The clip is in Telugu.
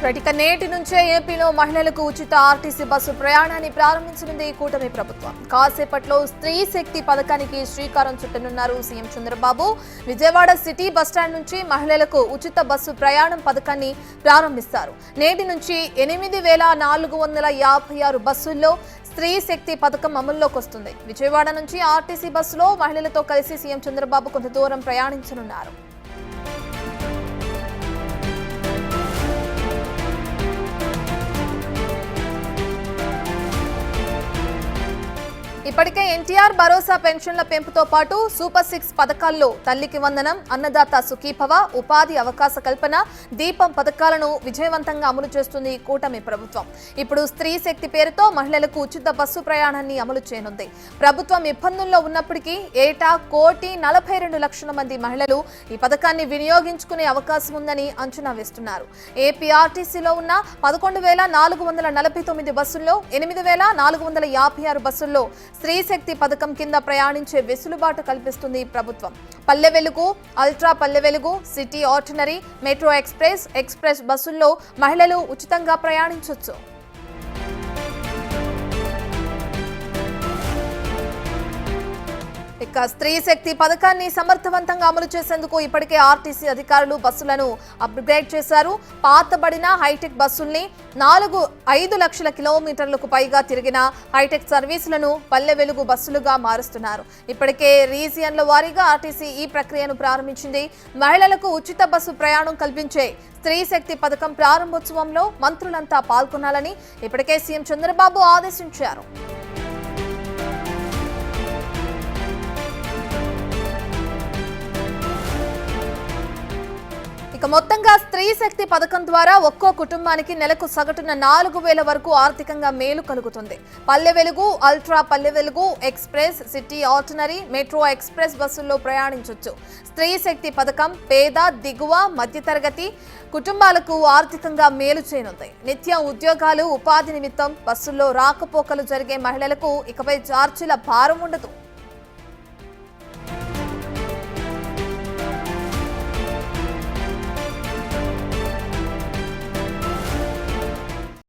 ఇక నేటి నుంచే ఏపీలో మహిళలకు ఉచిత ఆర్టీసీ బస్సు ప్రయాణాన్ని ప్రారంభించనుంది కూటమి ప్రభుత్వం. కాసేపట్లో స్త్రీ శక్తి పథకానికి శ్రీకారం చుట్టనున్నారు CM Chandrababu. Vijayawada city bus stand నుంచి మహిళలకు ఉచిత బస్సు ప్రయాణం పథకాన్ని ప్రారంభిస్తారు. నేటి నుంచి 8,456 బస్సుల్లో స్త్రీ శక్తి పథకం అమల్లోకి వస్తుంది. విజయవాడ నుంచి ఆర్టీసీ బస్సులో మహిళలతో కలిసి సీఎం చంద్రబాబు కొంత దూరం ప్రయాణించనున్నారు. ఇప్పటికే ఎన్టీఆర్ భరోసా పెన్షన్ల పెంపుతో పాటు సూపర్ 6 పథకాల్లో తల్లికి వందనం, అన్నదాత సుఖీభవ, ఉపాధి అవకాశ కల్పన, దీపం పథకాలను విజయవంతంగా అమలు చేస్తుంది కూటమి ప్రభుత్వం. ఇప్పుడు స్త్రీ శక్తి పేరుతో మహిళలకు ఉచిత బస్సు ప్రయాణాన్ని అమలు చేయనుంది. ప్రభుత్వం ఇబ్బందుల్లో ఉన్నప్పటికీ ఏటా 1,42,00,000 మంది మహిళలు ఈ పథకాన్ని వినియోగించుకునే అవకాశం ఉందని అంచనా వేస్తున్నారు. ఏపీ ఆర్టీసీలో ఉన్న 11,449 బస్సుల్లో 8,456 బస్సుల్లో స్త్రీ శక్తి పథకం కింద ప్రయాణించే వెసులుబాటు కల్పిస్తుంది ప్రభుత్వం. Palle Velugu, ultra Palle Velugu, city ordinary, metro express బస్సుల్లో మహిళలు ఉచితంగా ప్రయాణించొచ్చు. ఇక స్త్రీ శక్తి పథకాన్ని సమర్థవంతంగా అమలు చేసేందుకు ఇప్పటికే ఆర్టీసీ అధికారులు బస్సులను అప్గ్రేడ్ చేశారు. పాతబడిన హైటెక్ బస్సుల్ని 5 లక్షల కిలోమీటర్లకు పైగా తిరిగిన హైటెక్ సర్వీసులను పల్లె వెలుగు బస్సులుగా మారుస్తున్నారు. ఇప్పటికే రీజియన్ల వారీగా ఆర్టీసీ ఈ ప్రక్రియను ప్రారంభించింది. మహిళలకు ఉచిత బస్సు ప్రయాణం కల్పించే స్త్రీ శక్తి పథకం ప్రారంభోత్సవంలో మంత్రులంతా పాల్గొనాలని ఇప్పటికే సీఎం చంద్రబాబు ఆదేశించారు. ఇక మొత్తంగా స్త్రీ శక్తి పథకం ద్వారా ఒక్కో కుటుంబానికి నెలకు సగటున 4,000 వరకు ఆర్థికంగా మేలు కలుగుతుంది. Palle Velugu, ultra Palle Velugu, express, city ordinary, metro express బస్సుల్లో ప్రయాణించొచ్చు. స్త్రీ శక్తి పథకం పేద, దిగువ, మధ్యతరగతి కుటుంబాలకు ఆర్థికంగా మేలు చేయనుంది. నిత్యం ఉద్యోగాలు, ఉపాధి నిమిత్తం బస్సుల్లో రాకపోకలు జరిగే మహిళలకు ఇకపై ఛార్జీల భారం ఉండదు.